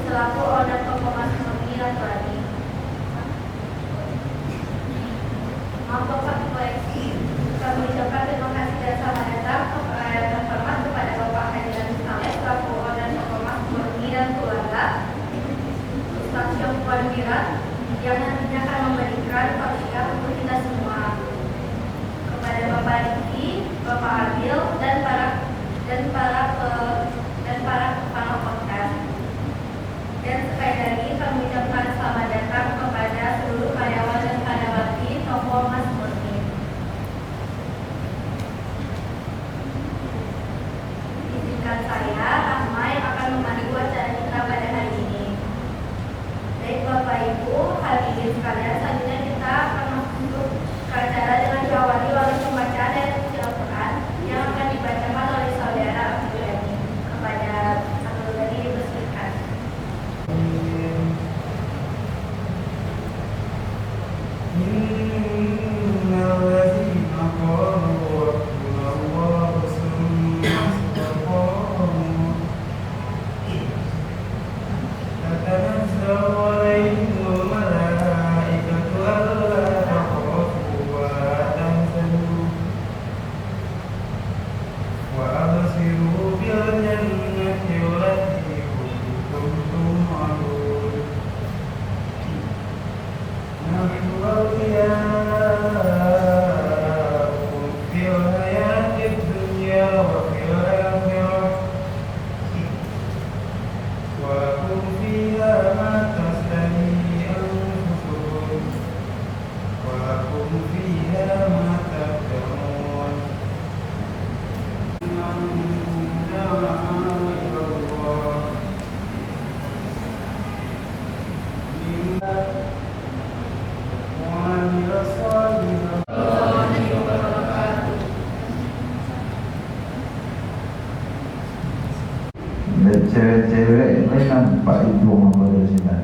selaku owner toko Mas Murni Ratuani. Maaf Bapak Koleksi, kami ucapkan terima kasih dan selamat datang yang terhormat kepada Bapak Haji Aziz Saleh selaku owner toko Mas Murni dan keluarga, Ustaz Syafwan Mirat yang nantinya akan memberikan tausiah untuk kita semua, kepada Bapak Riki, Bapak Adil dan para kepala podcast. Dan sekali lagi kami ucapkan selamat datang kepada seluruh karyawan dan karyawati toko Mas Murni. Izinkan saya Rahma yang akan memandu acara kita pada hari ini. Baik Bapak Ibu, hadirin sekalian, selanjutnya kita akan masuk ke acara dengan diawali oleh pembacaan ayat suci Al-Quran yang akan dibacakan oleh saudara Abdul Ghani. Kepada Abdul Ghani dipersilakan. Cewek-cewek ini nampak hidung apa dari sini.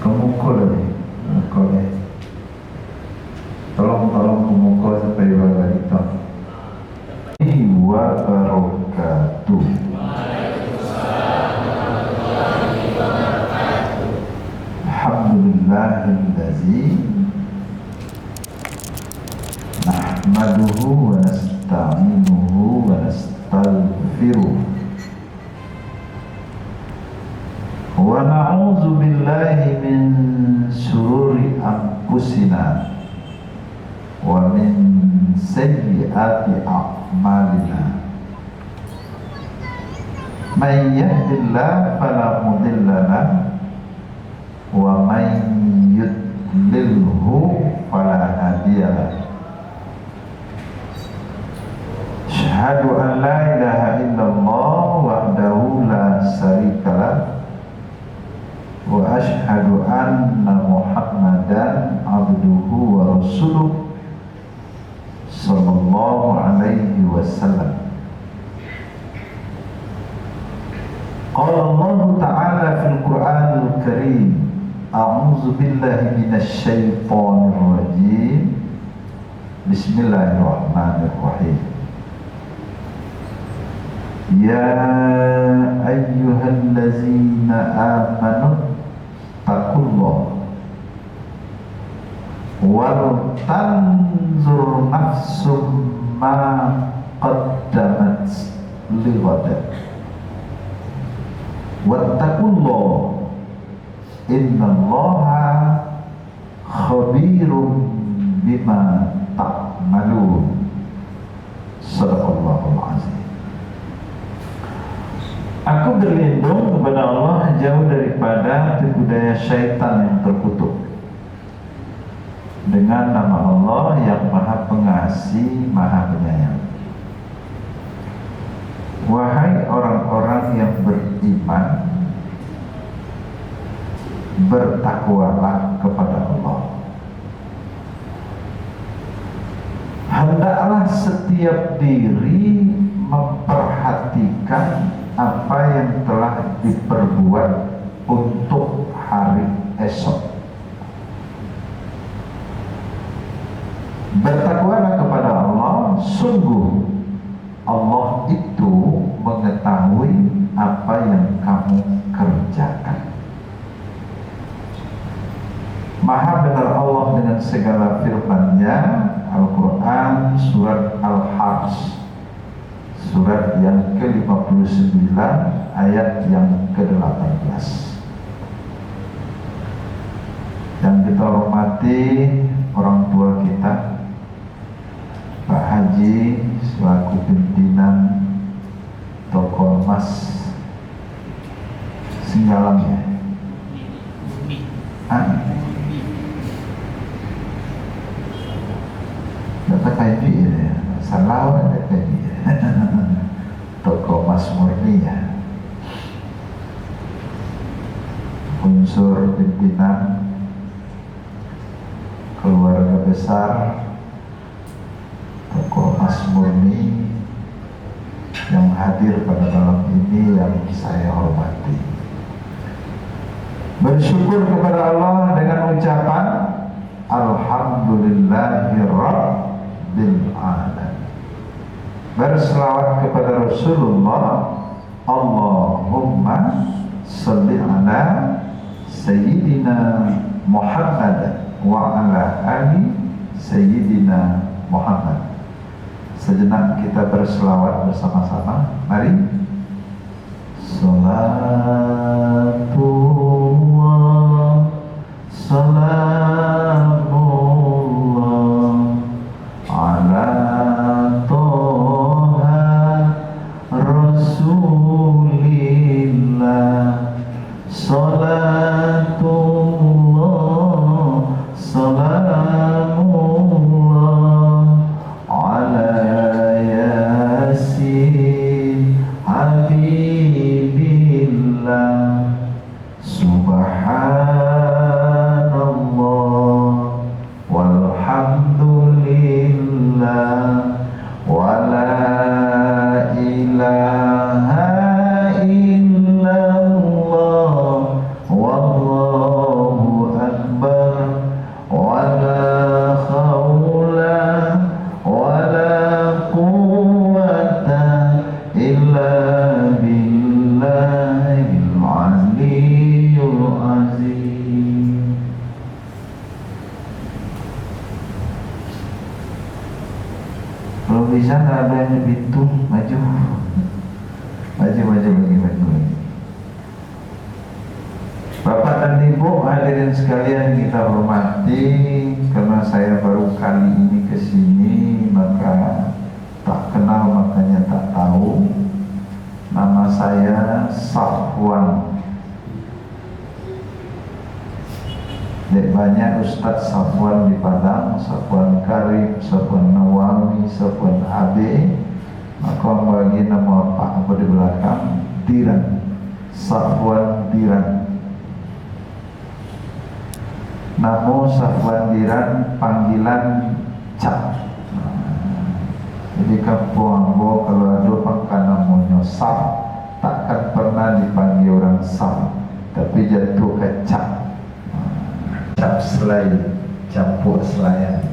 Kemukul ni, mukul ni. Tolong kemukul sampai bawah itu. Wa barakatuh. Alhamdulillahillazi nahmaduhu wa nasta'inuhu wa nastaghfiruh wa na'udzu billahi min syururi anfusina wa min sayyiati a'malina. May yahdihillahu fala mudilla lahu wa may yudlilhu fala hadiya lahu. Asyhadu an la ilaha illallah wahdahu la syarika lah wa asyhadu anna Muhammadan abduhu wa rasuluh sallallahu alaihi wasallam. Qala Allah Ta'ala fil Qur'anil Karim, a'udzu billahi minasy syaithanir rajim. Bismillahirrahmanirrahim. Ya ayyuhallazina amanu taqullah wal tanzur nafsum ma qaddamat lighad wattaqullah innallaha khabirum bima ta'malun. Sadaqallahul azim. Aku berlindung kepada Allah jauh daripada tipu daya syaitan yang terkutuk, dengan nama Allah yang Maha Pengasih, Maha Penyayang. Wahai orang-orang yang beriman, bertakwalah kepada Allah. Hendaklah setiap diri memperhatikan apa yang telah diperbuat untuk hari esok. Bertakwalah kepada Allah, sungguh Allah itu mengetahui apa yang kamu kamu kerjakan. Maha benar Allah dengan segala firman-Nya. Al-Quran surat Al-Hajj, surat yang ke-59 ayat yang ke-18. Yang kita hormati orang tua kita, Pak Haji selaku pimpinan Toko Emas Singgalang ya. Dapat kaji ya, salah ada kaji. Toko Emas Murni ya. Unsur pimpinan keluarga besar Toko Emas Murni yang hadir pada malam ini yang saya hormati. Bersyukur kepada Allah dengan ucapan Alhamdulillahirabbil alamin. Berselawat kepada Rasulullah, Allahumma sholli ala Sayyidina Muhammad wa ala ali Sayyidina Muhammad. Sejenak kita berselawat bersama-sama. Mari. Salatullah, salamullah ala Toha Rasulillah. Salatullah, salamullah ala Yasin Habibillah. Subhanallah walhamdulillah wa la ilaha illallah wallahu akbar wa la khawla wa la quwwata illa billahil aliyyil azim. Kalau bisa nggak ada yang pintu, maju lagi maju. Bapak dan Ibu hadirin sekalian kita hormati, karena saya baru kali ini ke sini maka tak kenal makanya tak tahu. Nama saya Safwan. Dek banyak Ustadz Safwan di Padang, Safwan Karim, Safwan Nawawi, Safwan Abe. Maka bagi nama Pak apa di belakang, Diran, Safwan Diran. Namo Safwan Diran, panggilan Cap. Jadi kampung Ambo kalau ada pangkat namanya Saf, takkan pernah dipanggil orang Saf, tapi jatuh ke Cap. Cap selai, campur selayan.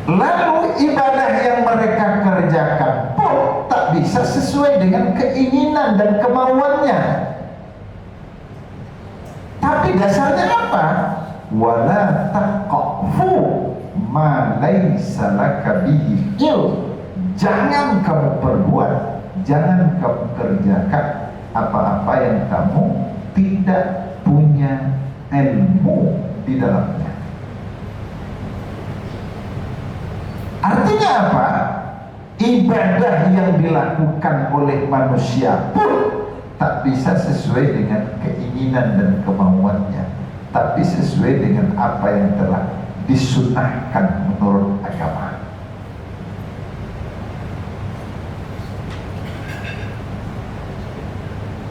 Lalu ibadah yang mereka kerjakan pun tak bisa sesuai dengan keinginan dan kemauannya. Tapi dasarnya apa? Wala taqfu ma laysa laka bihi ilm. Jangan kamu perbuat, jangan kamu kerjakan apa-apa yang kamu tidak punya ilmu di dalamnya. Artinya apa? Ibadah yang dilakukan oleh manusia pun tak bisa sesuai dengan keinginan dan kemauannya, tapi sesuai dengan apa yang telah disunahkan menurut agama.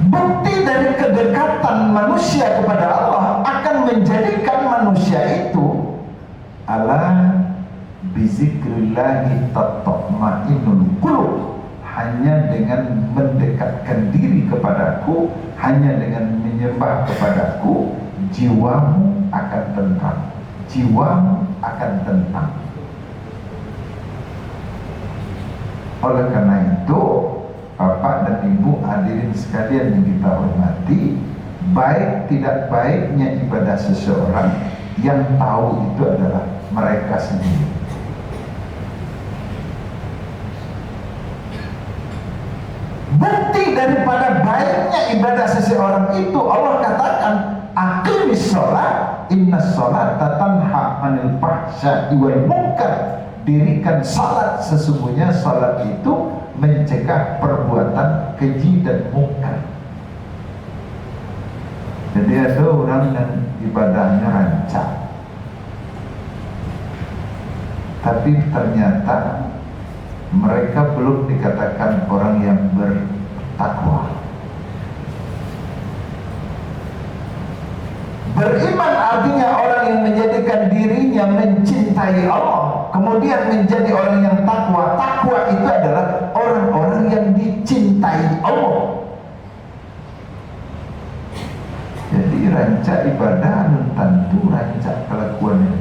Bukti dari kedekatan manusia kepada Allah akan menjadikan manusia itu ala bizikrillahi tatma'innul qulub. Hanya dengan mendekatkan diri kepadaku, hanya dengan menyembah kepadaku, jiwamu akan tenang, jiwamu akan tenang. Oleh karena itu, Bapak dan Ibu hadirin sekalian yang kita hormati, baik tidak baiknya ibadah seseorang, yang tahu itu adalah mereka sendiri. Bukti daripada baiknya ibadah seseorang itu, Allah katakan, aqimis sholat, inna sholata tanha 'anil fahsya'i wal munkar. Dirikan salat, sesungguhnya salat itu mencegah perbuatan keji dan mungkar. Jadi ada orang yang ibadahnya rancak, tapi ternyata mereka belum dikatakan orang yang bertakwa. Beriman artinya orang yang menjadikan dirinya mencintai Allah, kemudian menjadi orang yang takwa. Takwa itu adalah orang-orang yang dicintai Allah. Jadi rancak ibadah belum tentu rancak kelakuannya.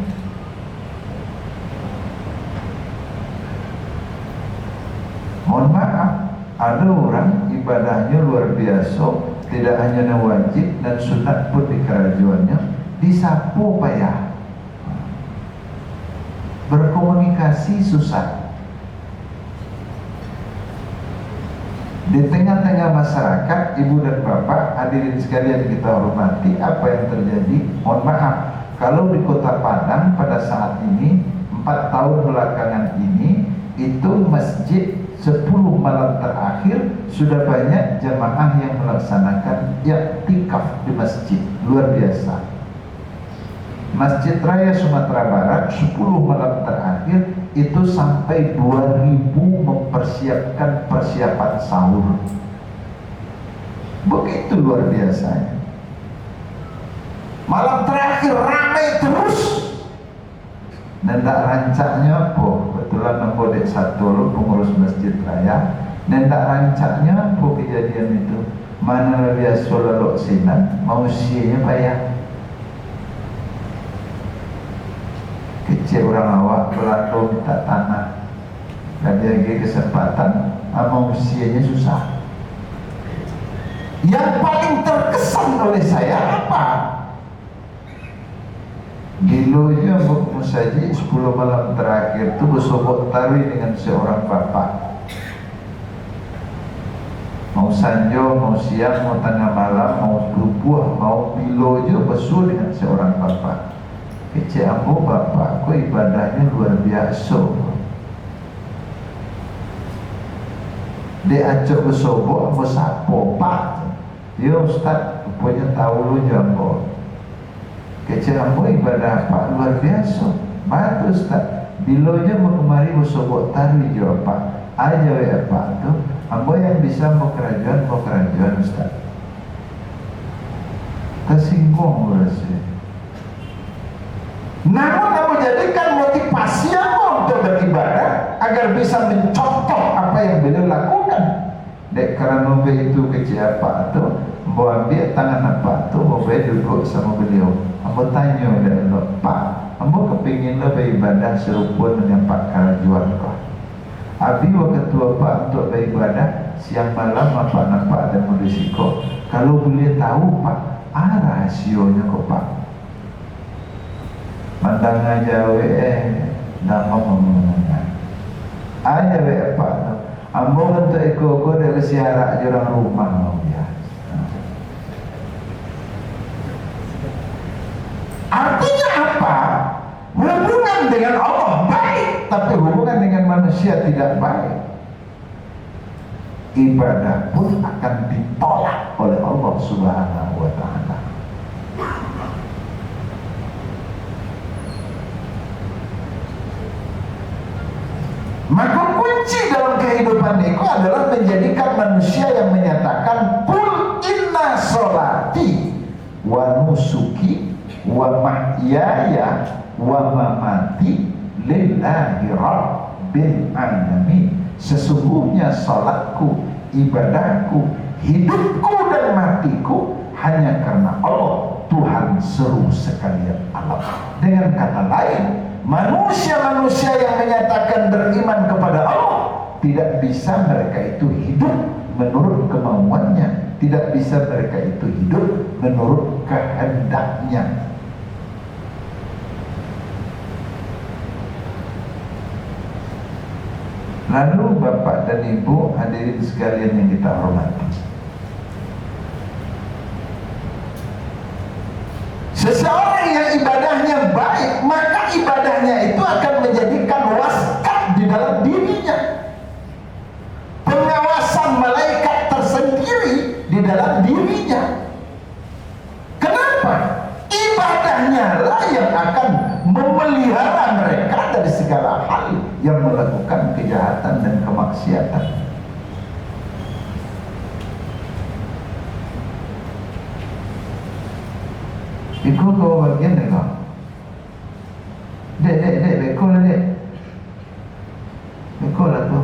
Mohon maaf, ada orang ibadahnya luar biasa, tidak hanya wajib dan sunat pun di kerajaannya, disapu payah, berkomunikasi susah. Di tengah-tengah masyarakat, ibu dan bapak hadirin sekalian kita hormati, apa yang terjadi? Mohon maaf, kalau di kota Padang pada saat ini 4 tahun belakangan ini, itu masjid 10 malam terakhir sudah banyak jamaah yang melaksanakan i'tikaf di masjid, luar biasa. Masjid Raya Sumatera Barat 10 malam terakhir itu sampai 2000 mempersiapkan persiapan sahur. Begitu luar biasanya. Malam terakhir ramai terus. Nendak rancaknya apa? Kebetulan nombor dek satu lo pengurus masjid raya. Nendak rancaknya apa kejadian itu? Mana biasa lalu sinan, mau usianya payah. Kecil orang awak pelatu minta tanah, dan dia kesempatan, mau usianya susah. Yang paling terkesan oleh saya apa? Gilunya Musaji 10 malam terakhir itu bersobot taruh dengan seorang bapak. Mau sanjo, mau siang, mau tengah malam, mau subuh, mau bilojo besul dengan seorang bapak. Kece ambo bapakku ibadahnya luar biasa. Dia acok bersobot, ambo sapo pak. Yo Ustaz, punya tahu lu jambo. Kece ambo ibadah apa luar biasa. Batu Ustaz, bilonya mau kemari bersobot tari jawab pak. Aja ya pak tuh, ambo yang bisa mau kerajaan Ustaz. Tersinggung rasanya. Namun kamu jadikan motivasi kamu untuk beribadah agar bisa mencontoh apa yang beliau lakukan. Dek karena itu kecil apa tu, mau ambil tangan apa tu, mau duduk sama beliau. Ambo tanya dia, Pak, ambo kepingin lo beribadah serupa dengan Pak Karajuan kau. Abi ketua Pak untuk beribadah siang malam apa nampak ada risiko. Kalau boleh tahu Pak, rahasionya kok Pak. Mandang aja dah ngomong aja Pak. Ambo untuk eko dari siarak jurang rumah mau ya. Artinya apa? Hubungan dengan Allah baik, tapi hubungan dengan manusia tidak baik. Ibadah pun akan ditolak oleh Allah Subhanahu wa Ta'ala. Maka kunci dalam kehidupan itu adalah menjadikan manusia yang menyatakan Qul inna sholati wa nusuki wa mahyaya wa mamati lillahi rabbil alamin. Sesungguhnya salatku, ibadahku, hidupku dan matiku hanya karena Allah, Tuhan seru sekalian alam. Dengan kata lain, manusia-manusia yang menyatakan beriman kepada Allah tidak tidak bisa mereka itu hidup menurut kemauannya, tidak bisa mereka itu hidup menurut kehendaknya. Lalu Bapak dan Ibu hadirin sekalian yang kita hormati, seseorang yang ibadahnya baik, maka ibadahnya itu akan menjadikan waskat di dalam dirinya, pengawasan malaikat tersendiri di dalam dirinya. Kenapa? Ibadahnya lah yang akan memelihara mereka dari segala hal yang melakukan kejahatan dan kemaksiatan. Iku kau bagian deh kau. Dek, beko lah dek. Beko lah tu.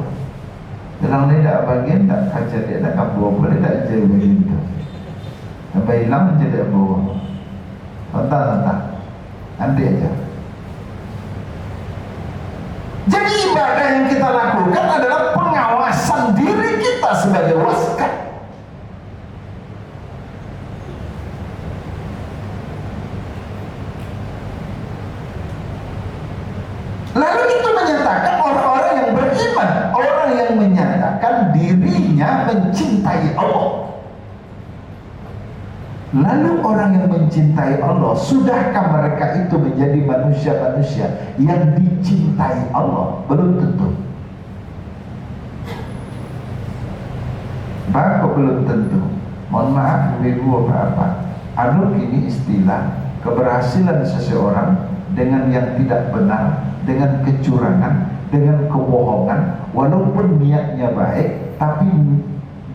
Dalam ni tak bagian tak kaca dia tak kampur boleh tak je begitu. Sampai hilang je dia bawa. Tentang. Nanti aja. Jadi ibadah yang kita lakukan adalah pengawasan diri kita sebagai waskat. Lalu itu menyatakan orang-orang yang beriman, orang yang menyatakan dirinya mencintai Allah. Lalu orang yang mencintai Allah, sudahkah mereka itu menjadi manusia-manusia yang dicintai Allah? Belum tentu. Bahkan belum tentu. Mohon maaf, ibu apa? Ada kini istilah keberhasilan seseorang dengan yang tidak benar, dengan kecurangan, dengan kebohongan, walaupun niatnya baik, tapi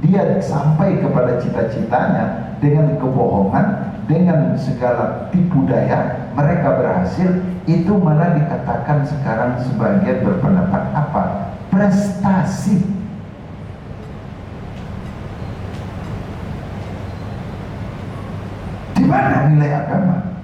dia sampai kepada cita-citanya dengan kebohongan, dengan segala tipu daya, mereka berhasil. Itu malah dikatakan sekarang sebagian berpendapat apa? Prestasi. Di mana nilai agama?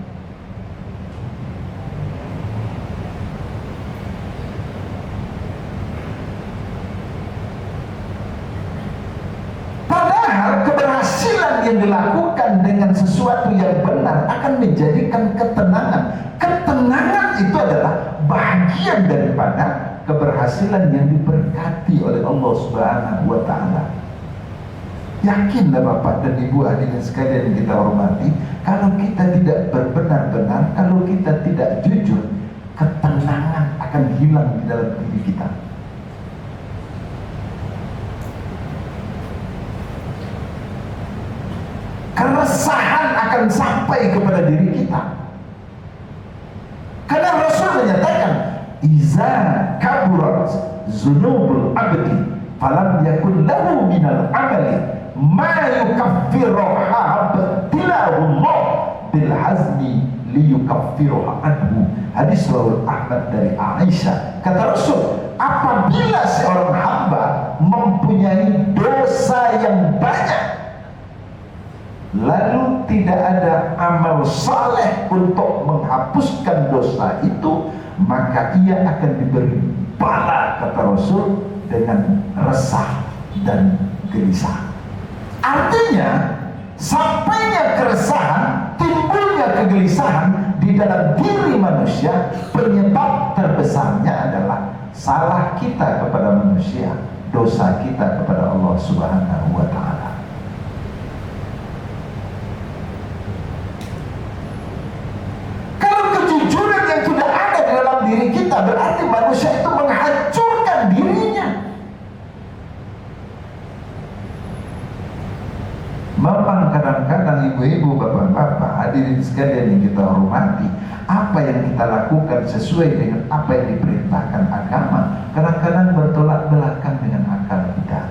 Yang dilakukan dengan sesuatu yang benar akan menjadikan ketenangan. Ketenangan itu adalah bagian daripada keberhasilan yang diberkati oleh Allah Subhanahu wa Ta'ala. Yakinlah Bapak dan Ibu hadirin sekalian yang kita hormati, kalau kita tidak berbenar-benar, kalau kita tidak jujur, ketenangan akan hilang di dalam diri kita. Keresahan akan sampai kepada diri kita. Karena Rasul menyatakan, "Iza kaburat zunubul abdi, falam yakun lahu minal amali ma yukaffiruha abtilahullah bil hazmi liyukaffiruha anhu." Hadis riwayat Ahmad dari Aisyah. Kata Rasul, apabila seorang hamba mempunyai dosa yang banyak, lalu tidak ada amal saleh untuk menghapuskan dosa itu, maka ia akan diberi bala, kata Rasul, dengan resah dan gelisah. Artinya, sampainya keresahan, timbulnya kegelisahan di dalam diri manusia, penyebab terbesarnya adalah salah kita kepada manusia, dosa kita kepada Allah Subhanahu wa Ta'ala. Diri kita berarti manusia itu menghancurkan dirinya. Memang kadang-kadang ibu-ibu, bapak-bapak, hadirin sekalian yang kita hormati, apa yang kita lakukan sesuai dengan apa yang diperintahkan agama, kadang-kadang bertolak belakang dengan akal kita,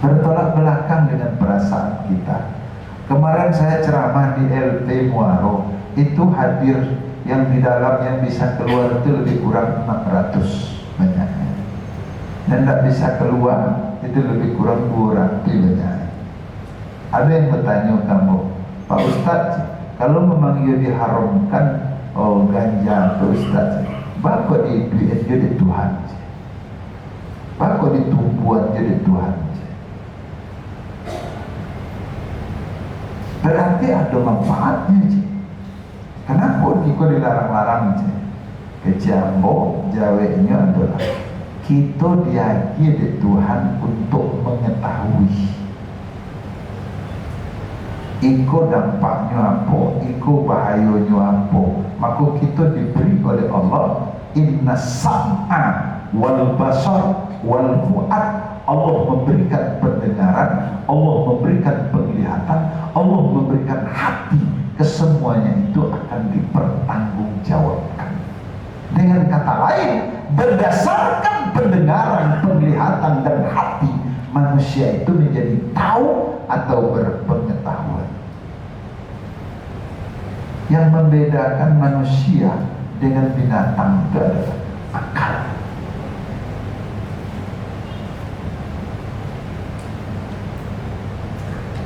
bertolak belakang dengan perasaan kita. Kemarin saya ceramah di LT Muaro, itu hadir yang di dalamnya bisa keluar itu lebih kurang 600 banyaknya, dan tidak bisa keluar itu lebih kurang 200 banyaknya. Ada yang bertanya kamu, Pak Ustadz, kalau memang ia diharamkan ganja, Pak Ustadz, bapak di Tuhan, dari Tuhan. Berarti ada manfaatnya. Kenapa kita dilarang-larang? Kejambo jawabnya adalah kita diajak dari Tuhan untuk mengetahui iko dampaknya apa, iko bahayanya apa. Maka kita diberi oleh Allah inna sam'a wal basar wal fu'ad. Allah memberikan pendengaran, Allah memberikan penglihatan, Allah memberikan hati. Kesemuanya itu akan dipertanggungjawabkan. Dengan kata lain, berdasarkan pendengaran, penglihatan dan hati, manusia itu menjadi tahu atau berpengetahuan. Yang membedakan manusia dengan binatang itu adalah akal.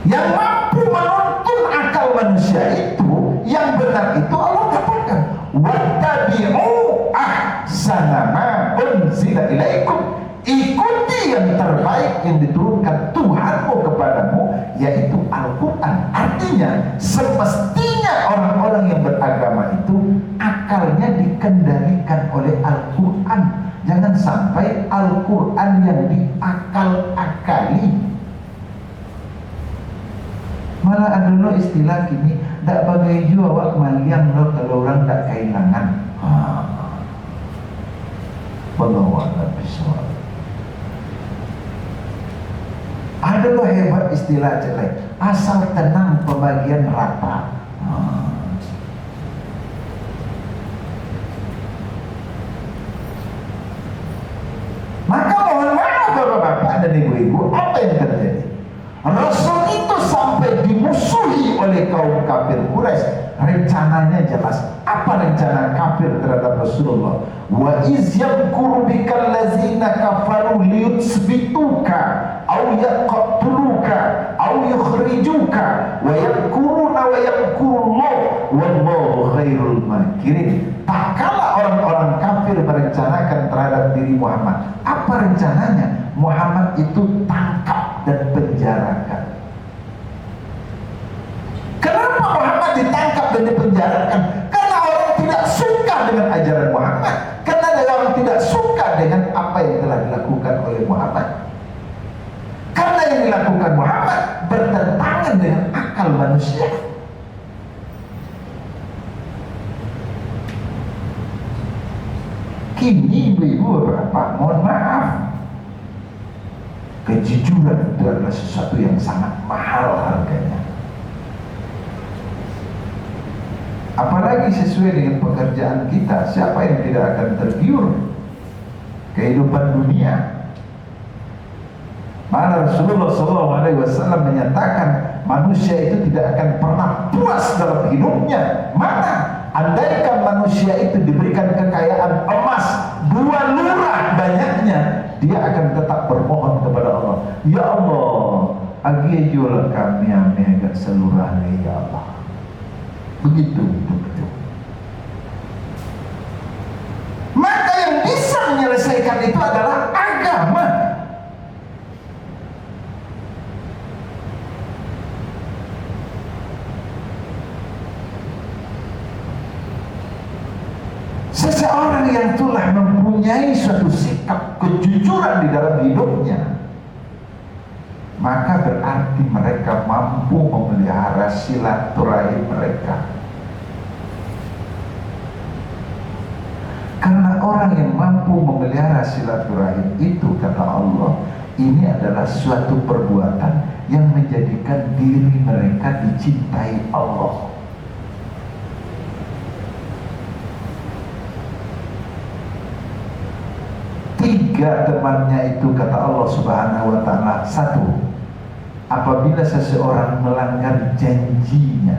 Yang mampu menuntun akal manusia itu, yang benar itu Allah katakan, wattabi'u ahsana ma unzila ilaikum. Ikuti yang terbaik yang diturunkan Tuhanmu kepadamu, yaitu Al-Quran. Artinya semestinya orang-orang yang beragama itu akalnya dikendalikan oleh Al-Quran. Jangan sampai Al-Quran yang diakal-akali. Malah ada lo istilah kini, tak bagai jua awak maliang lo kalau orang tak kehilangan. Pengawalan visual. Ada lo hebat istilah jelek, asal tenang pembagian rata. Maka mohon maaf bapak-bapak dan ibu-ibu, apa yang terjadi? Rasul itu sampai dimusuhi oleh kaum kafir Quraisy. Rencananya jelas. Apa rencana kafir terhadap Rasulullah? Wa iz yamkuru bikal ladzina kafaru liyutsbituka aw yaqtuluka aw yukhrijuka wa yamkuruna wa yamkurullah wallahu khairul makirin. Tak kala orang-orang kafir merencanakan terhadap diri Muhammad. Apa rencananya? Muhammad itu tangkap dan penjarakan. Kenapa Muhammad ditangkap dan dipenjarakan? Karena orang tidak suka dengan ajaran Muhammad. Karena orang tidak suka dengan apa yang telah dilakukan oleh Muhammad. Karena yang dilakukan Muhammad bertentangan dengan akal manusia. Kini ibu-ibu bapak, mohon maaf, kejujuran itu adalah sesuatu yang sangat mahal harganya. Apalagi sesuai dengan pekerjaan kita. Siapa yang tidak akan tergiur kehidupan dunia? Mana Rasulullah SAW menyatakan manusia itu tidak akan pernah puas dalam hidupnya. Mana? Andaikan manusia itu diberikan kekayaan emas 2 lurah banyaknya, dia akan tetap bermohon kepada Allah, ya Allah, agi jual kami agak selurah ya Allah. Begitu. Maka yang bisa menyelesaikan itu adalah agama. Seseorang yang telah mempunyai suatu sikap kejujuran di dalam hidupnya, maka berarti mereka mampu memelihara silaturahim mereka. Karena orang yang mampu memelihara silaturahim itu, kata Allah, ini adalah suatu perbuatan yang menjadikan diri mereka dicintai Allah. Tiga temannya itu, kata Allah Subhanahu wa ta'ala. 1, apabila seseorang melanggar janjinya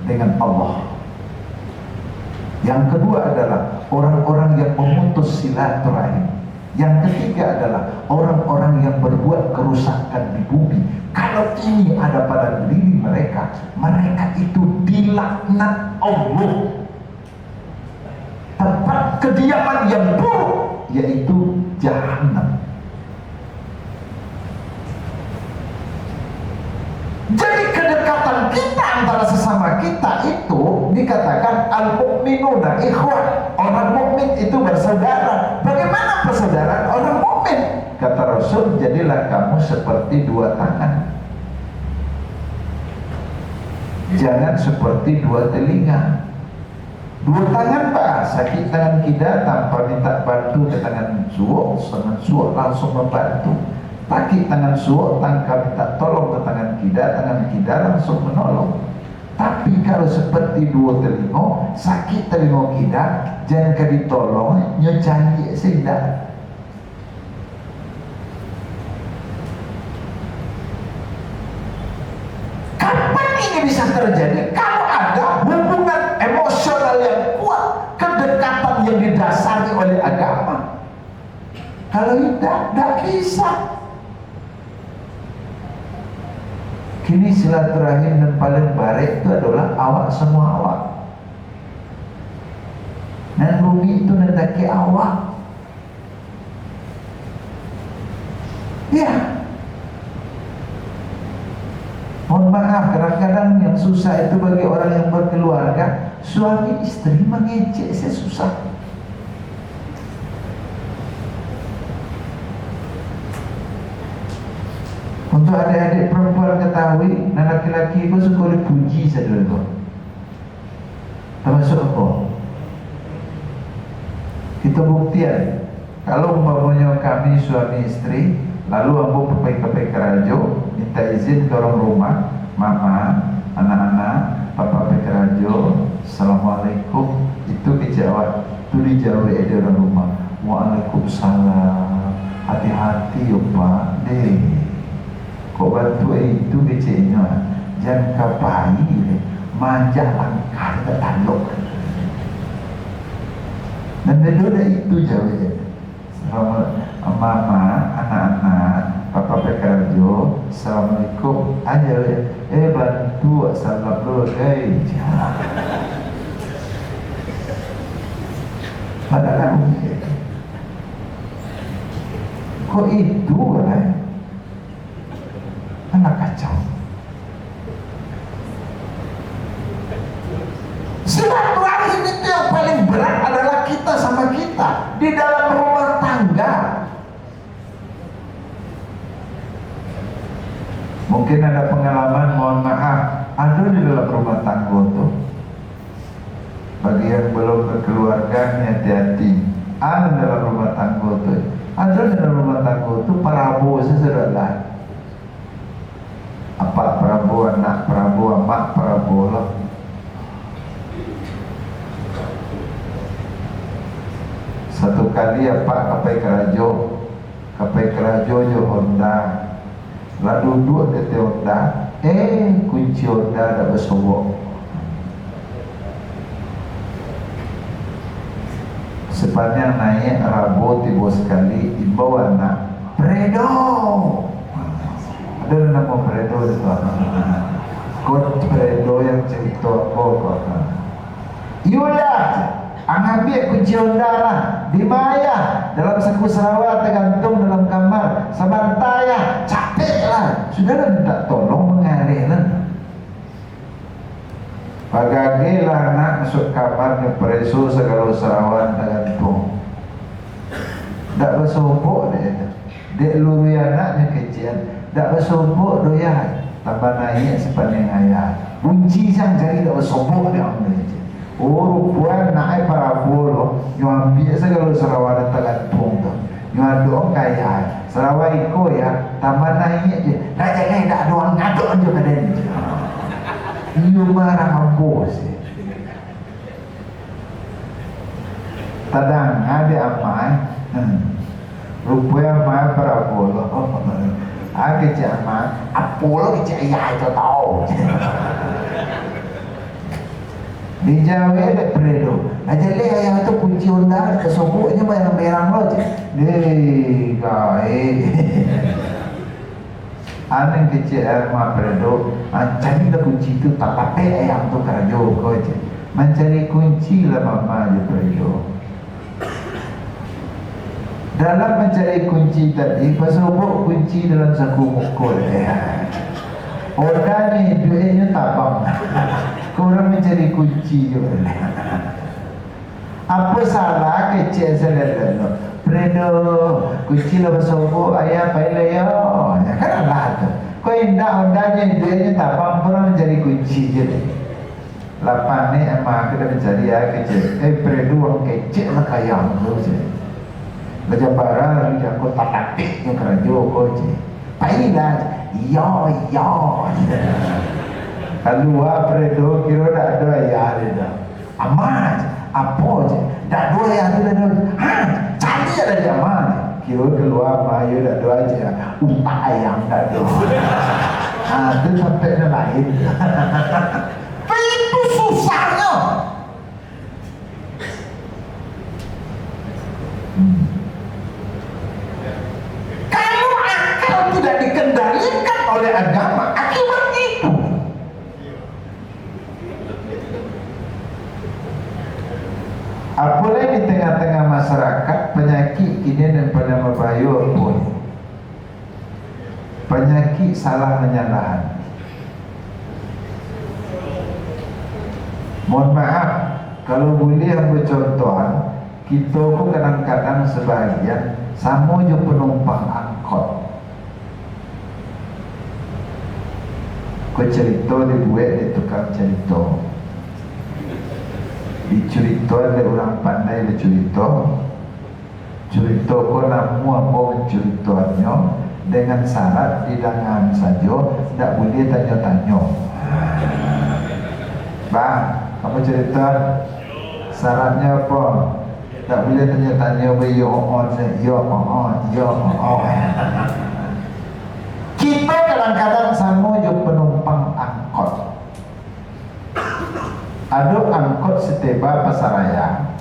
dengan Allah. Yang kedua adalah orang-orang yang memutus silaturahim. Yang ketiga adalah orang-orang yang berbuat kerusakan di bumi. Kalau ini ada pada diri mereka, mereka itu dilaknat Allah. Tempat kediaman yang buruk, yaitu Jahannam. Jadi kedekatan kita antara sesama kita itu dikatakan al-mu'minuna ikhwan. Orang mukmin itu bersaudara. Bagaimana persaudaraan orang mukmin? Kata Rasul, jadilah kamu seperti dua tangan. Jangan seperti dua telinga. Dua tangan pak, sakit tangan kita tanpa minta bantu ke tangan suwok langsung membantu. Sakit tangan suwok tanpa minta tolong ke tangan kita langsung menolong. Tapi kalau seperti dua telinga, sakit telinga kita, jangan ditolong, nyocangi sehingga. Kapan ini bisa terjadi? Kalau ada hubungan emosional yang kuat, kedekatan yang didasari oleh agama. Kalau tidak bisa. Kini silaturahim dan paling baik itu adalah awak semua awak. Dan bumi itu nendaki awak. Ya. Mohon maaf, kadang-kadang yang susah itu bagi orang yang berkeluarga, suami istri mengejek, saya susah. Untuk adik-adik perempuan ketahui, dan laki-laki itu suka dipuji saja dulu. Termasuk apa? Kita buktian. Kalau umpamanya kami suami istri, lalu ambo pergi ke rajo, minta izin ke orang rumah, mama, anak-anak, papa pergi ke rajo, assalamualaikum, itu dijawab, itu dijawab di orang rumah, waalaikumsalam, hati-hati ya pak, deh. Kok bantu itu kecilnya, jangan kapai, manja langkah tak tanduk. Dan beda itu jawabnya. Mama, anak-anak, papa pekerja, assalamualaikum, aja bantu, assalamualaikum, padahal kok itu lah. Anak kacau. Silaturahim itu yang paling berat adalah kita sama kita di dalam rumah tangga. Mungkin ada pengalaman, mohon maaf, ada di dalam rumah tangga tuh. Bagi yang belum berkeluarga, hati-hati. Ada di dalam rumah tangga tuh. Ada di dalam rumah tangga tuh Prabowo sesudah. Apa Prabowo, anak Prabowo, mak Prabowo lah. Satu kali apa kapai kerajo jo Honda, lalu duduk di Honda, kunci Honda ada bersobok. Sepanjang naik Rabu tiba sekali dibawa anak Fredo. Ada nama Fredo itu. Kod Fredo yang cerita apa? Yulah, ambil kunci Honda lah. Di Maya dalam saku Sarawak tergantung dalam kamar. Sabantaya capek lah. Sudah minta tolong mengalir lah. Pagagilah anak masuk kamar ngepreso segala Sarawak tergantung. Tak bersobok dia. Dek luri anaknya kecil. Tak bersobok doyan. Tambah naik sepanjang ayat. Kunci sang cari tak bersobok dia ambil je. Oh, puan naik Prabowo. Yang ambil segala Sarawak dan tergantung tu. Yang doang kaya. Sarawak ikut ya. Tambah naik je. Tak jangan tak doang ngaduk je pada ni. Ia marah ambos. Tadang ada amai. Rupanya amai Prabowo. Ada cak amai. Apolo cak ayah itu tahu. Di Jawa ada Fredo. Aja le ayah tu kunci Honda kesoboknya merang-merang lo je. Deh, gae. Aneh kecil rumah Fredo, cari lah kunci tu tak pakai ayam tu kerja kau je. Mencari kunci lah mama je Fredo. Dalam mencari kunci tadi, pesobok kunci dalam saku mukul. Orangnya duitnya tabang. Kurang mencari kunci juga. Apa salah kecil saya lo? Predo kunci lo bersobo ayah pilih yo. Ya kan lah tu. Kau indah orangnya duitnya tabang kurang mencari kunci je. Lapan ni emang kita mencari ya kecil. Predo orang kecil lah kaya tu je. Macam barang dia aku tak hati yang kerja kau je. Pilihlah. Yo. Kalau apa itu kira tak ada ya ada. Amat apa je. Tak dua ya ada. Cari ada di amat. Kira keluar mayu tak dua aja. Utak ayam tak ada. Itu sampai yang lain. Itu susahnya. Kalau akal tidak dikendalikan oleh agama, akibat itu. Apalagi di tengah-tengah masyarakat penyakit ini dan pada membayu pun penyakit salah menyalahan. Mohon maaf kalau boleh ambil contohan, kita pun kadang-kadang sebahagian sama je penumpang angkot. Kau cerita dibuat di tukang cerita, dicerita oleh orang pandai bercerita. Cerita kau namu apa menceritanya dengan syarat didangan saja, tak boleh tanya-tanya. Bang, kamu cerita syaratnya apa? Tak boleh tanya-tanya yo. Kita kadang-kadang sama je penumpang angkot. Ada angkot setiba pasaraya.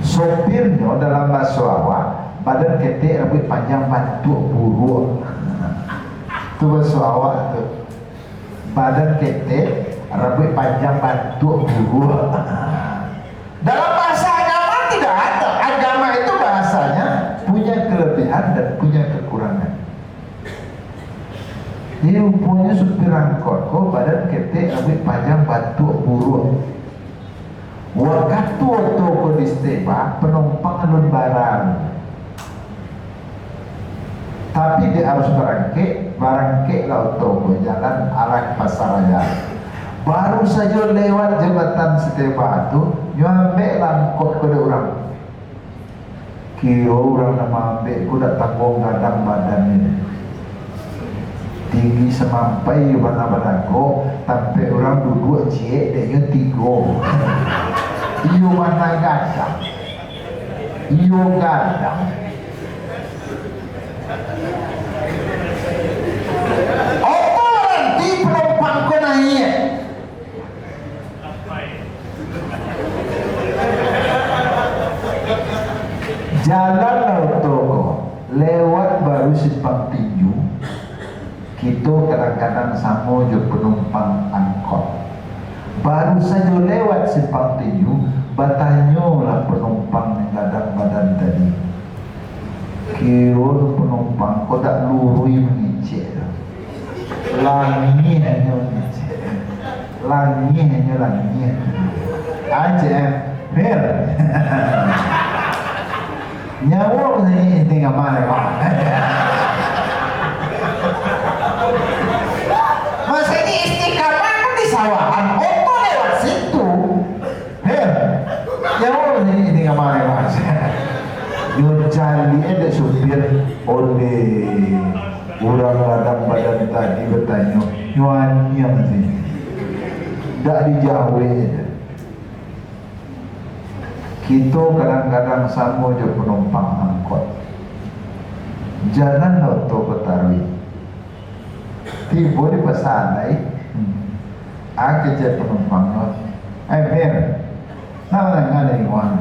Sopirnya dalam bahasa awak badan ketek rambut panjang batu buruk. Tu bahasa awak tu. Badan ketek rambut panjang batu buruk. Dalam bahasa agama tidak ada. Agama itu bahasanya punya kelebihan dan punya kekurangan. Dia punya supir angkot, kau badan ketek rambut panjang batu buruk. Waktu kau di steba penumpang alun barang, tapi dia harus barangkit lauto jalan arah pasaraya. Baru saja lewat jembatan steba tu, nyampe langkot kepada orang. Kira orang nama ambil, ku dah tanggung gadang badan ini. Tinggi semampai badan kau, sampai orang duduk cik, dia tiga. Iyo mana gadang, iyo gadang. Apa nanti penumpang kau naik? Jalan auto lewat baru simpang tinju. Kita kadang-kadang sama je penumpang angkot. Baru saja lewat simpang tinju, bertanyalah penumpang yang gadang badan tadi. Kira penumpang kau tak lurui mengicik. Langit hanya mengicik. Langit hanya langit. Aja Mir. Nyawa ni tinggal mana kau? Masa ini istiqamah kan di sawahan. Oto lewat situ. Nyawa ni tinggal mana kau? Nyucali ada supir oleh orang gadang badan tadi bertanya, nyuanya sih. Tak dijauhi. Kita kadang-kadang sama je penumpang angkot. Jalan auto Betawi. Tiba di pesanai. Aku je penumpang. Mir, nama nak ada iwan.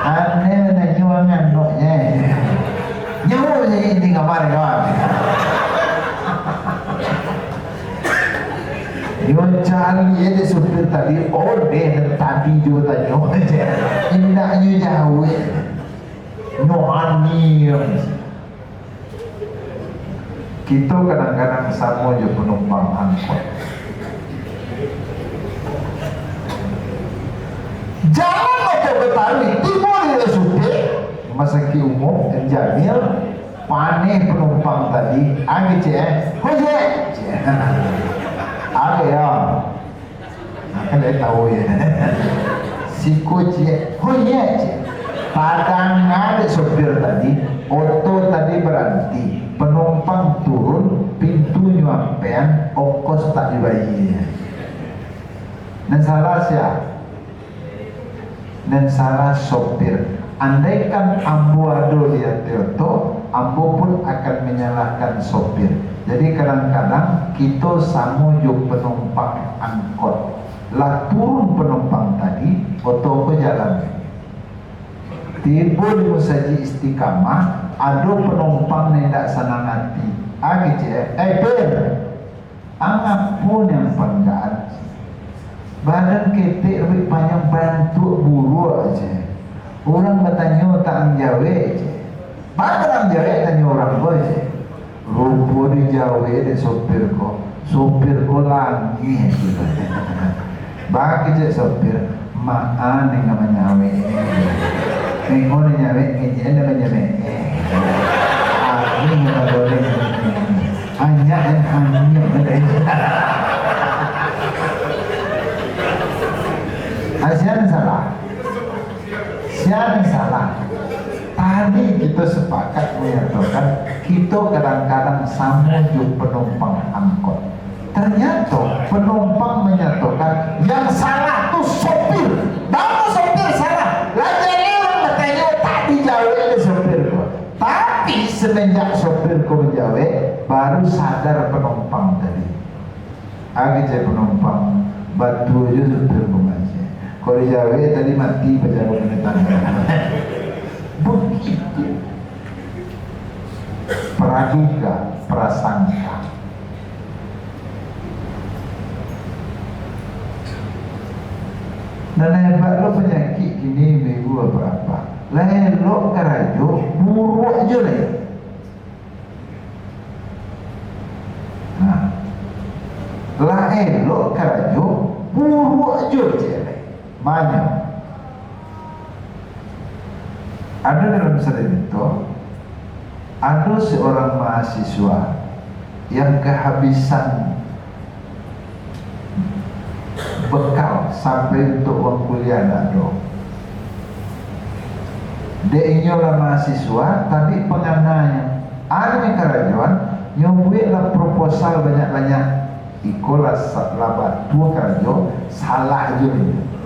Ane nak iwangan doknya. Nyawa je ini kamar kawan. Yon cari ada supir tadi, dan tadi juga tanya, indahnya jauh, no ani, Kita kadang-kadang sama je penumpang angkot. Jangan kau Betawi timur dia supir masa ki umum Jamil panih penumpang tadi agi hoje ada ya kan dia tahu ya si kuci hoje kadang ada supir tadi oto tadi berhenti penumpang turun pintu nyampean ongkos tak dibayar dan salah siapa dan salah sopir. Andaikan ambo ado dia teoto, ambo pun akan menyalahkan sopir. Jadi kadang-kadang kita sama jo penumpang angkot. Lah turun penumpang tadi, oto ke jalan. Tiba di Musaji Istiqamah, ada penumpang yang tak senang hati. Per, anggap pun yang panggaan. Badan ketik lebih banyak bantu buru aja. Orang bertanya tak Jawa aja. Badan Jawa tanya orang aja. Rupa di Jawa di sopir ko lagi. Bagi je sopir maan yang namanya awe. Nengon yang nyawe, ngejen namanya me. Ini yang boleh. Hanya Siapa salah? Tadi kita sepakat menyatakan kita kadang-kadang sama juga penumpang angkot. Ternyata penumpang menyatakan yang salah tuh sopir. Baru sopir salah. Lagi orang bertanya tak dijawab oleh sopir. Tapi semenjak sopir menjawab, baru sadar penumpang tadi. Aja penumpang batu aja sopir mengaji. Kalau dijawab tadi mati pejabat tangga. Begitu praduga, prasangka. Dan hebat lo penyakit gini minggu apa? Lah lo karajo buruk aja lah. Nah, lah lo karajo buruk aja je. Banyak. Ada dalam cerita itu, ada seorang mahasiswa yang kehabisan bekal sampai untuk uang kuliah ada. Dia inyolah mahasiswa, tapi pengananya ada kerajaan nyobuilah proposal banyak-banyak. Ikolah labat dua kerajaan salah aja ini.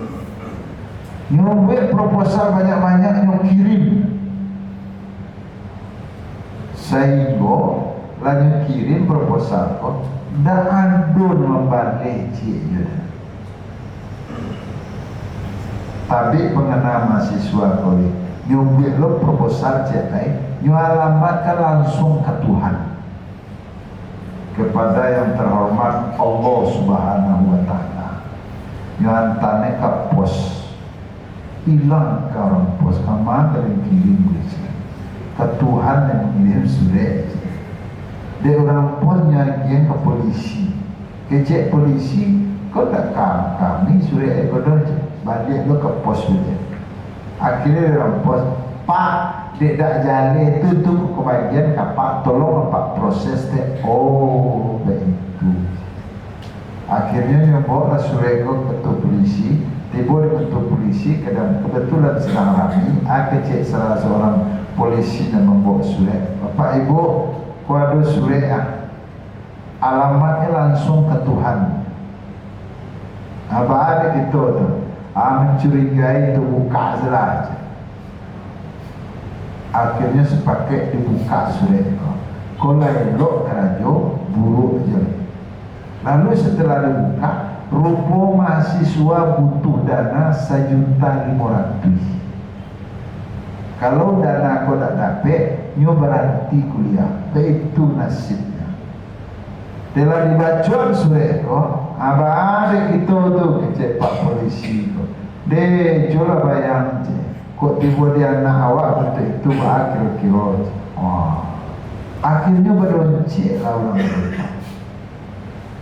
Nyobek proposal banyak-banyak yang kirim. Sehingga lanjut kirim proposal kok dah adun membalik cik. Tapi pengenal mahasiswa kau nyobek lo proposal cik lain, nyu alamatkan langsung ke Tuhan, kepada yang terhormat Allah Subhanahu Wa Taala. Nyu antane ke pos. Hilang ke orang pos kamar dari kirim ke Tuhan yang mengirim surat. Dia orang pos nyanyian ke polisi. Kecek polisi, kau tak kami surat ekonomi balik lo ke pos saja. Akhirnya orang pos, Pak, dia tak jalan itu tu kebagian kapak tolong apa proses deh. Oh, begitu. Akhirnya nyoba surat kau ke polisi. Tiba di kantor polisi, kebetulan sedang ramai. Aku cek salah seorang polisi dan membawa surat. Bapak Ibu, kau ada surat alamatnya langsung ke Tuhan. Apa ada gitu tu? Mencurigai itu buka saja. Akhirnya sepakai dibuka surat kau. Kau elok kerajo buruk je. Lalu setelah dibuka, rupa mahasiswa butuh dana 1.500.000. Kalau dana kau tak dapat, nyu berhenti kuliah. Itu nasibnya. Telah dibaca surat kau, ada itu tu kecek pak polisi kau. Dia jual bayang je. Kau tiba dia anak awak betul itu berakhir kira. Akhirnya beroncek lah orang mereka.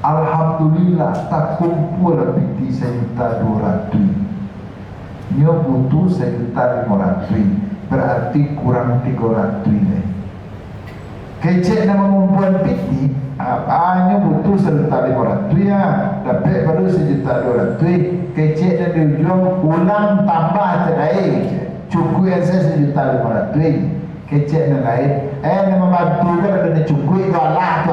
Alhamdulillah tak kumpul piti 1.200.000. Nyo butuh 1.500.000. Berarti kurang 300.000 ni. Kecek nama ngumpul piti, nyo butuh 1.500.000 ya. Dapat baru 1.200.000. Kecek dan di ujung ulang tambah terakhir. Cukup yang saya 1.500.000. Kecek dan lain. Nama bantu kan ada cukup tu Allah.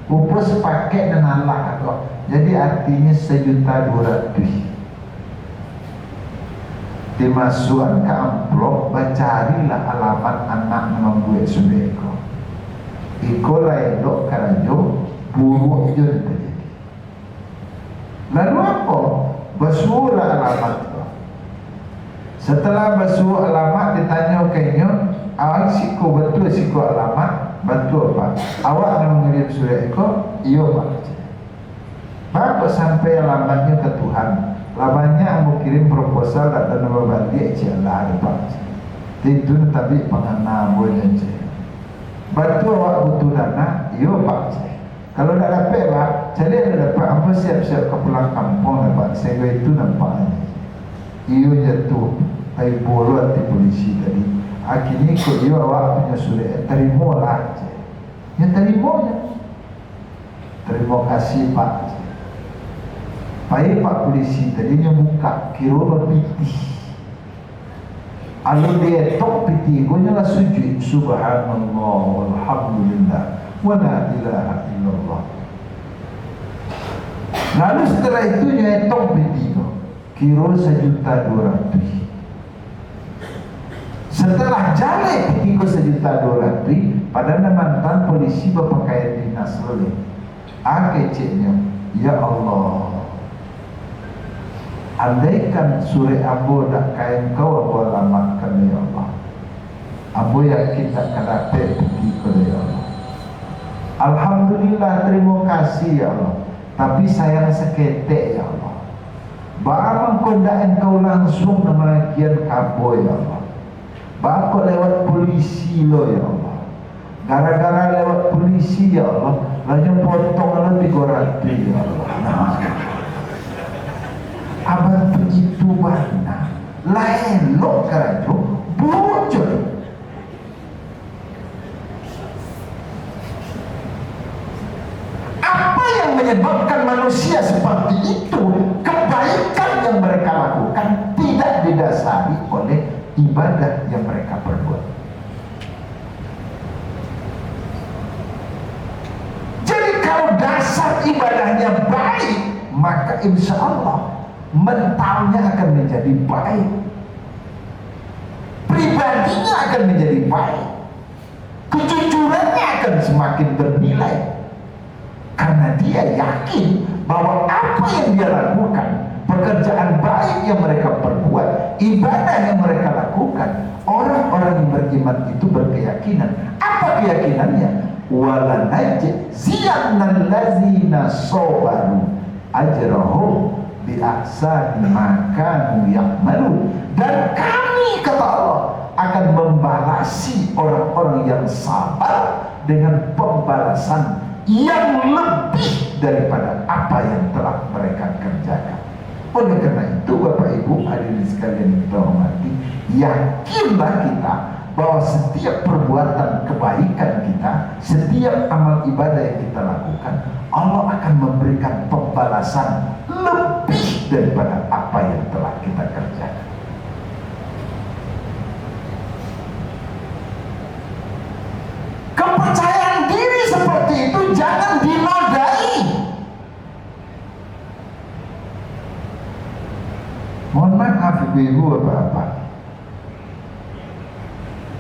Upus pakai dan Allah kata. Jadi artinya 1.200.000. Dimasukkan ke amplop, bacarilah alamat anak nama gue sudah iko. Iko lain dok karajo, buruk je terjadi. Lalu apa? Basuhlah alamat itu. Setelah basuh alamat ditanya kayaknya, awak siko betul siko alamat, betul pak. Awak nak mengirim surat iko, iyo pak. Bapak sampai alamatnya ke Tuhan. Lamanya mau kirim proposal dan nama balik cialah ada pak. Itu tapi pengana boleh je. Betul awak butuh dana, iyo pak. Kalau tak dapat pak, jadi ada dapat apa siap-siap ke pulang kampung dapat. Sehingga itu nampaknya. Iyo jatuh, tapi bolu anti polisi tadi. Akhirnya kau iyo awak punya surat, terima lah. Ya terima je. Terima kasih pak. Baik pak polisi tadinya buka kira piti. Kalau dia tok piti, gonya lah sujud subhanallah walhamdulillah wa la ilaha illallah. Lalu setelah itu dia tok piti kira 1.200.000. Setelah jalan piti ko 1.200.000, padahal mantan polisi berpakaian dinas oleh. Keceknya, ya Allah. Andaikan suri Abu dak kain kau Abu alamatkan ya Allah. Abu yakin tak kadapat pergi ke ya Allah. Alhamdulillah, terima kasih ya Allah. Tapi sayang seketek ya Allah. Barang kau dak engkau langsung nama kian kabo ya Allah. Bakal lewat polisi lo ya Allah. Gara-gara lewat polisi ya Allah, lalu potong lebih 300 ya Allah. Abang begitu banyak lain lo kerajo bocor. Apa yang menyebabkan manusia seperti itu? Kebaikan yang mereka lakukan tidak didasari oleh ibadah yang mereka perbuat. Jadi kalau dasar ibadahnya baik, maka insya Allah mentalnya akan menjadi baik, pribadinya akan menjadi baik, kejujurannya akan semakin bernilai, karena dia yakin bahwa apa yang dia lakukan, pekerjaan baik yang mereka perbuat, ibadah yang mereka lakukan, orang-orang yang beriman itu berkeyakinan. Apa keyakinannya? Walanajziyannal ladzina sabaru ajrahum bi ahsani ma kanu ya'malun. Dan kami kata Allah akan membalasi orang-orang yang sabar dengan pembalasan yang lebih daripada apa yang telah mereka kerjakan. Oleh karena itu Bapak Ibu hadirin sekalian yang kita hormati, yakinlah kita bahwa setiap perbuatan kebaikan kita, setiap amal ibadah yang kita lakukan, Allah akan memberikan pembalasan lebih daripada apa yang telah kita kerjakan. Kepercayaan diri seperti itu jangan dinodai. Mohon maaf ibu bapak,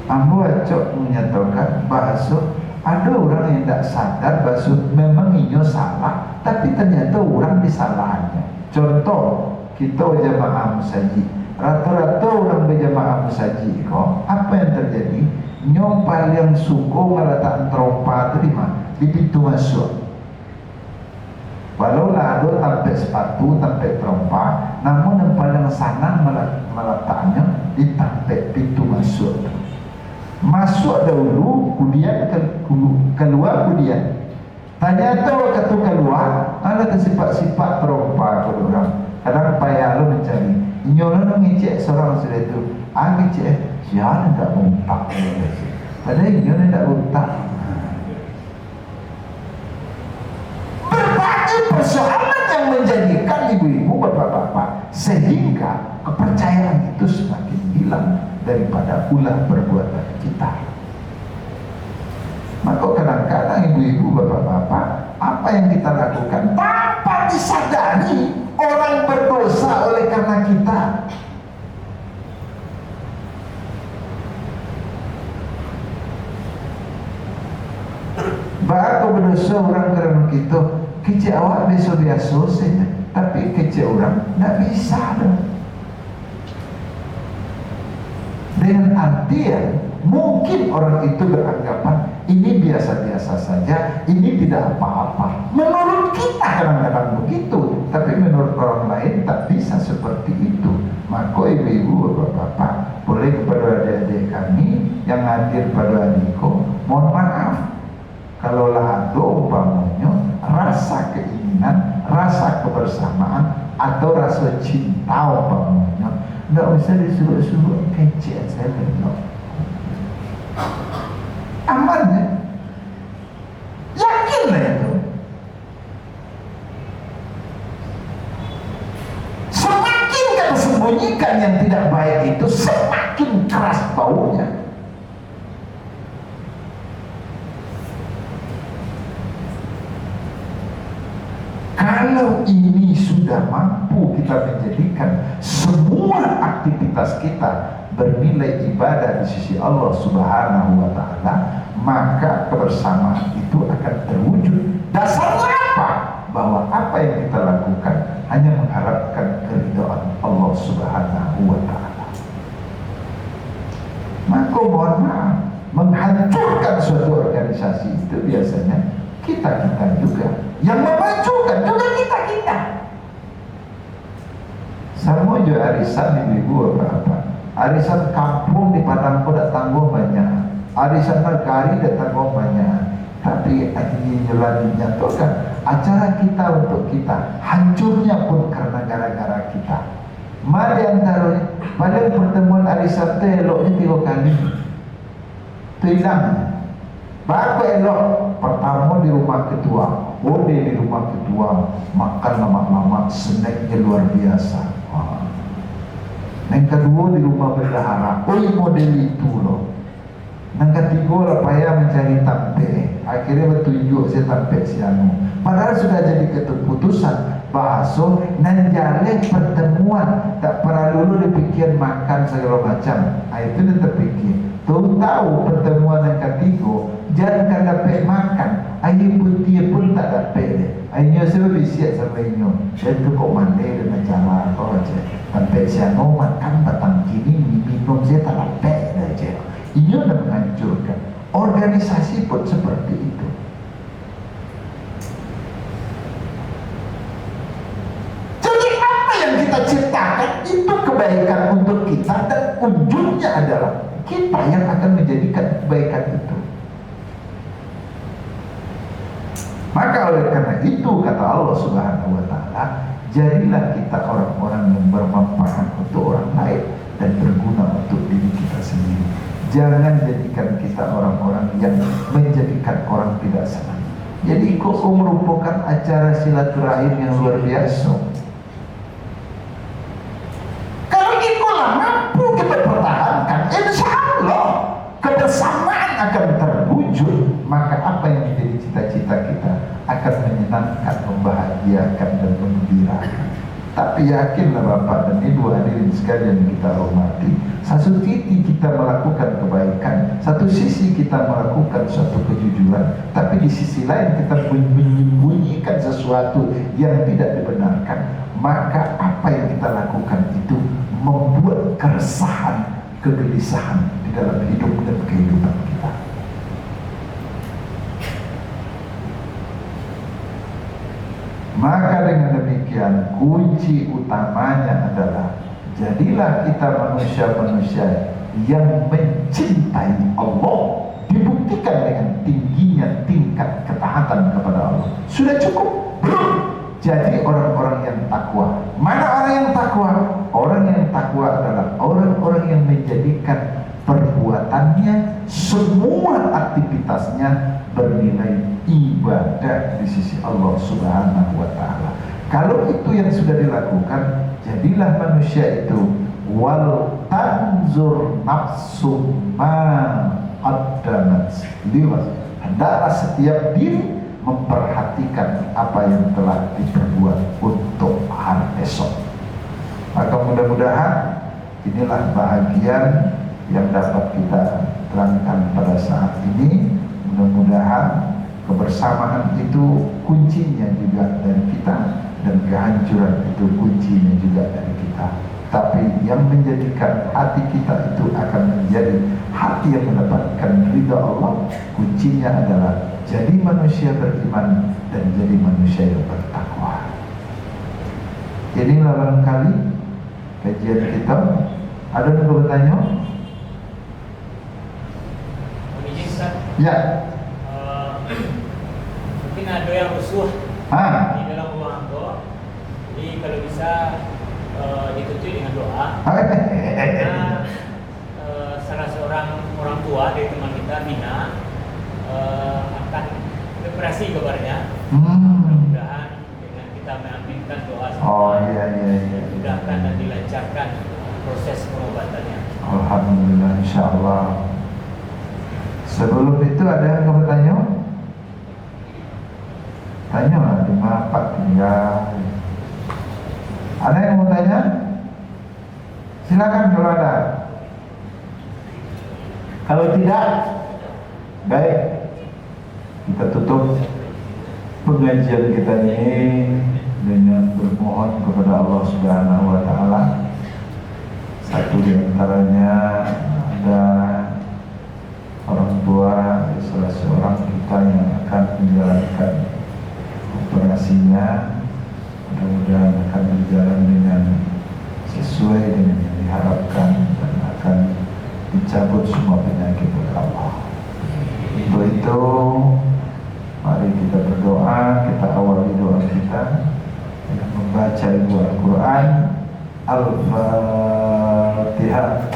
Ambo acok menyatakan bahasa ada orang yang tidak sadar bahasa memang inyo salah, tapi ternyata orang disalahannya. Contoh, kita jamaah musaji, rata-rata orang berjamaah musaji kok, apa yang terjadi? Nyo paling suka meletakkan trompa itu di mana? Di pintu masuk. Walau lah ada tanpa sepatu, tanpa trompa, namun yang paling senang meletakkannya di tanpa pintu masuk. Masuk dahulu, kemudian keluar kemudian tanya tuh ketu keluar ada sifat-sifat terompa orang kadang payah lo mencari nyono ngecek seorang sudah itu ngecek siapa tidak muntak padahal nyono tidak muntak berbagai persoalan yang menjadikan ibu-ibu bapak-bapak sehingga kepercayaan itu semakin hilang daripada ulah perbuatan kita. Maka kadang-kadang ibu-ibu bapak-bapak apa yang kita lakukan tanpa disadari orang berdosa oleh karena kita. Bapak berdosa orang karena kita kecil awak biasa-biasa saja, tapi kecil orang tidak bisa dong. Dengan artian mungkin orang itu beranggapan ini biasa-biasa saja, ini tidak apa-apa. Menurut kita kadang-kadang begitu, tapi menurut orang lain tak bisa seperti itu. Maka ibu-ibu, bapak-bapak, boleh kepada adik-adik kami yang hadir pada Adiko, mohon maaf kalau lah ada umpamanya rasa keinginan, rasa kebersamaan atau rasa cinta umpamanya nggak usah disuruh-suruh kecil saya belum aman ya, yakinlah itu. Semakin kita sembunyikan yang tidak baik itu semakin keras baunya. Kalau ini sudah mampu kita menjadikan semua aktivitas kita bernilai ibadah di sisi Allah Subhanahu wa Ta'ala, maka kebersamaan itu akan terwujud. Dasarnya apa? Bahwa apa yang kita lakukan hanya mengharapkan keridhaan Allah Subhanahu wa Ta'ala. Maka mohon maaf, menghancurkan suatu organisasi itu biasanya kita juga yang memajukan juga kita. Sama juga arisan ibu apa-apa. Arisan kampung di Padang tidak tanggung banyak. Arisan negari tidak tanggung banyak. Tapi selanjutnya itu kan acara kita untuk kita, hancurnya pun karena gara-gara kita. Mari antara pada pertemuan arisan itu eloknya 3 kali. Itu hilang. Baru elok pertama di rumah ketua, di rumah ketua makan lama-lama snacknya luar biasa. Yang kedua di rumah bendahara, model itu loh. Yang ketiga lah payah mencari tampe, akhirnya bertunjuk saya tampe sianu. Padahal sudah jadi keputusan bahasa dan jalan pertemuan tak perlu dipikir makan segala macam. Itu dia terpikir. Tahu pertemuan yang ketiga jangan dapat makan, air putih pun tak dapat. Airnya saya bisiak sama inyo. Saya tu kok mandai dengan cara kau aja. Sampai saya no makan batang kini minum saya tak dapat aja. Inyo dah menghancurkan. Organisasi pun seperti itu. Jadi apa yang kita ciptakan itu kebaikan untuk kita dan ujungnya adalah kita yang akan menjadikan kebaikan itu. Maka oleh karena itu kata Allah Subhanahu wa Ta'ala, jadilah kita orang-orang yang bermanfaat untuk orang lain dan berguna untuk diri kita sendiri. Jangan jadikan kita orang-orang yang menjadikan orang tidak senang. Jadi kok merupakan acara silaturahim yang luar biasa. Kalau kita mampu kita pertahankan, insya Allah kebersamaan akan terwujud. Maka apa yang menjadi cita-cita kita akan menyenangkan, membahagiakan dan menggembirakan. Tapi yakinlah Bapak dan Ibu hadirin sekalian yang kita hormati, satu titik kita melakukan kebaikan, satu sisi kita melakukan suatu kejujuran, tapi di sisi lain kita menyembunyikan sesuatu yang tidak dibenarkan. Maka apa yang kita lakukan itu membuat keresahan, kegelisahan di dalam hidup dan kehidupan kita. Maka dengan demikian kunci utamanya adalah jadilah kita manusia-manusia yang mencintai Allah, dibuktikan buktikan dengan tingginya tingkat ketaatan kepada Allah. Sudah cukup? Belum. Jadi orang-orang yang takwa. Mana orang yang takwa? Orang yang takwa adalah orang-orang yang menjadikan perbuatannya, semua aktivitasnya bernilai ibadah di sisi Allah Subhanahu wa ta'ala. Kalau itu yang sudah dilakukan, jadilah manusia itu wal tanzur nafsu ma qaddamat liwas. Hendaklah setiap diri memperhatikan apa yang telah diperbuat untuk hari esok. Maka mudah-mudahan inilah bahagian yang dapat kita terangkan pada saat ini. Mudah-mudahan kebersamaan itu kuncinya juga dari kita, dan kehancuran itu kuncinya juga dari kita. Tapi yang menjadikan hati kita itu akan menjadi hati yang mendapatkan ridha Allah, kuncinya adalah jadi manusia beriman dan jadi manusia yang bertakwa. Inilah barangkali kajian kita. Ada yang bertanya? Ya. Mungkin ada yang rusuh di dalam ruang doa. Jadi kalau bisa ditutup dengan doa. Karena salah seorang orang tua dari teman kita, Bina, akan depresi kabarnya. Mudah-mudahan dengan kita mengaminkan doa semua, mudahkan dan dilancarkan proses pengobatannya. Alhamdulillah, insyaallah. Sebelum itu ada yang mau bertanya? Tanyalah, 5-4 tinggal. Ada yang mau tanya? Silakan kalau ada. Kalau tidak, baik, kita tutup pengajian kita ini dengan bermohon kepada Allah Subhanahu wa ta'ala. Satu di antaranya ada orang tua, salah seorang kita yang akan menjalankan operasinya. Mudah-mudahan akan berjalan dengan sesuai dengan yang diharapkan dan akan dicabut semua penyakit oleh Allah. Untuk itu, mari kita berdoa. Kita awali doa kita dengan membaca Al-Quran. Al-Fatihah.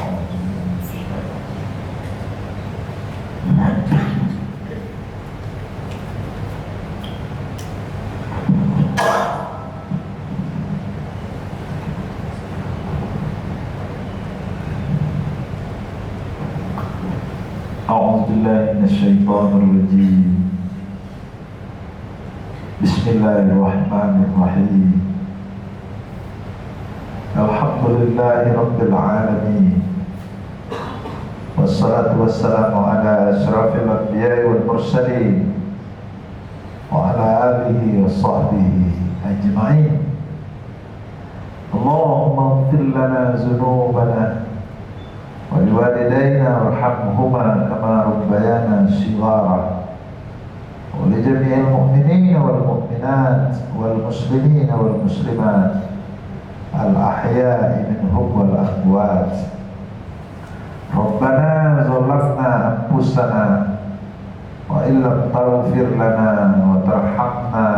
A'udzubillahi minasyaitonirrajim. Bismillahirrahmanirrahim. Alhamdulillahi rabbil alamin. Wassalatu wassalamu ala asyrafil anbiya'i wal mursalin wa ala alihi wa sahbihi ajma'in. Allahumma ighfir lana dhunubana wa liwalidayna warhamhuma kama rabbayana shighara wa li jami'il mu'minina wal mu'minat wal muslimina wal muslimat al-ahya'i minhum wal amwat. Rabbana zalamna anfusana wa illam taghfir lana wa tarhamna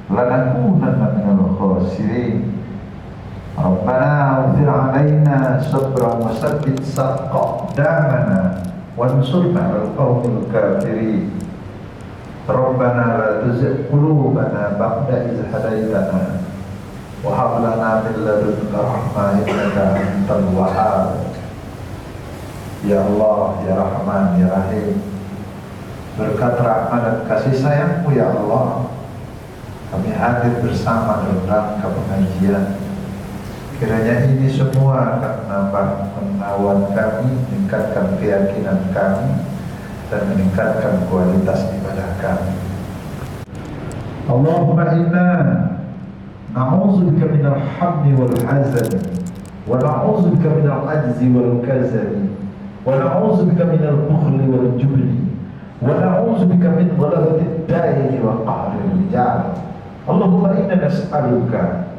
lanakunanna minal khasirin. Rabbana ighfir 'alaina sabran wa tsabbit aqdamana wansurna 'alal qawmil kafirin. Rabbana la tuzigh qulubana ba'da idh hadaytana wa hab lana min ladunka rahmah innaka antal wahhab. Ya Allah, Ya Rahman, Ya Rahim, berkat rahmat dan kasih sayang-Mu ya Allah, kami hadir bersama dalam rangka pengajian. Kiranya ini semua akan menambah pengetahuan kami, meningkatkan keyakinan kami, dan meningkatkan kualitas ibadah kami. Allahumma inna na'udzubika minal hammi wal hazani, wa na'udzubika minal ajzi wal kazali, wa na'udzubika minal bukhli wal jubni, wa na'udzubika min ghalabati ad-daini wa qahri ar-rijal. Allahumma inna nas'aluka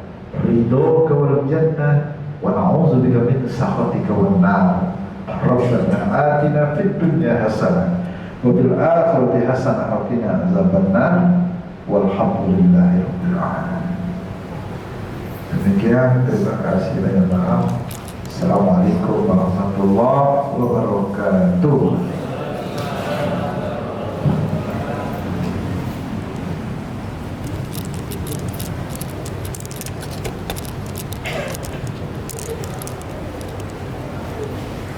ridhoka wal jannah wa na'udzubika min sakhatika wan nar. Rabbana atina fid dunya hasanah wa bil akhirati hasanah wa qina azabannar walhamdulillahi rabbil alamin. Demikian, terima kasih banyak maaf. Assalamualaikum warahmatullahi wabarakatuh.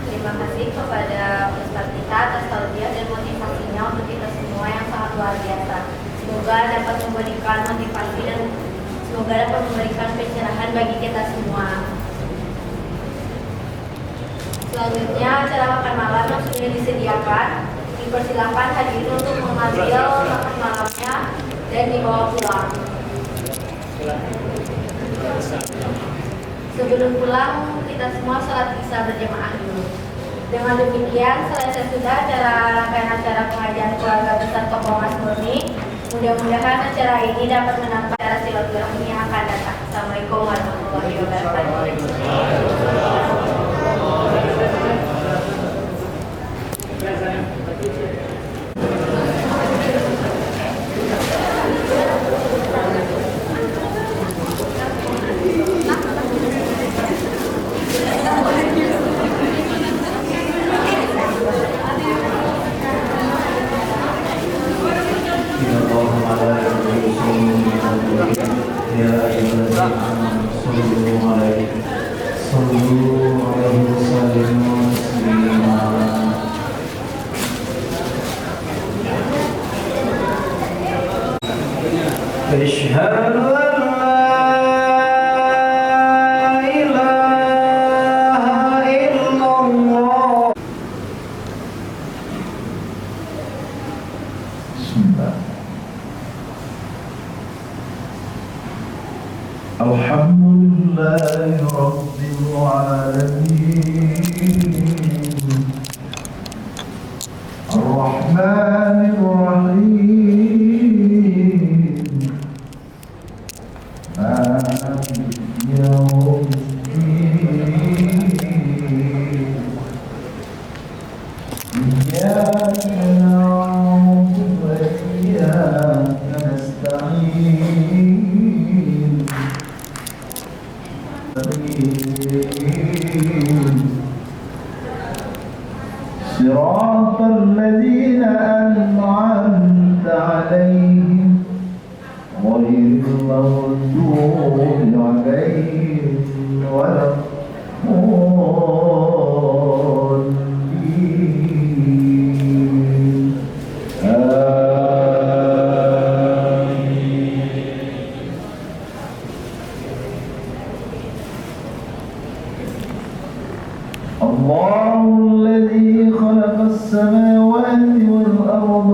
Terima kasih kepada Ustaz kita atas tausiah dan motivasinya untuk kita semua yang sangat luar biasa. Semoga dapat memberikan motivasi dan semoga dapat memberikan pencerahan bagi kita semua. Selanjutnya acara makan malam yang sudah disediakan, dipersilakan hadirin untuk mengambil makan malamnya dan dibawa pulang. Sebelum pulang, kita semua sholat isya berjamaah dulu. Dengan demikian, selesai sudah rangkaian acara pengajian keluarga besar Toko Mas Murni. Mudah-mudahan acara ini dapat menambah acara silaturahmi yang akan datang. Assalamualaikum warahmatullahi wabarakatuh. أشهد أن لا إله إلا الله. بسم الله. الحمد لله رب العالمين الرحمن الرحيم مالك يوم الدين إياك نعبد وإياك نستعين صراط الذين أنعمت عليهم غير المغضوب عليهم ولا الضالين الله الذي خلق السماوات والأرض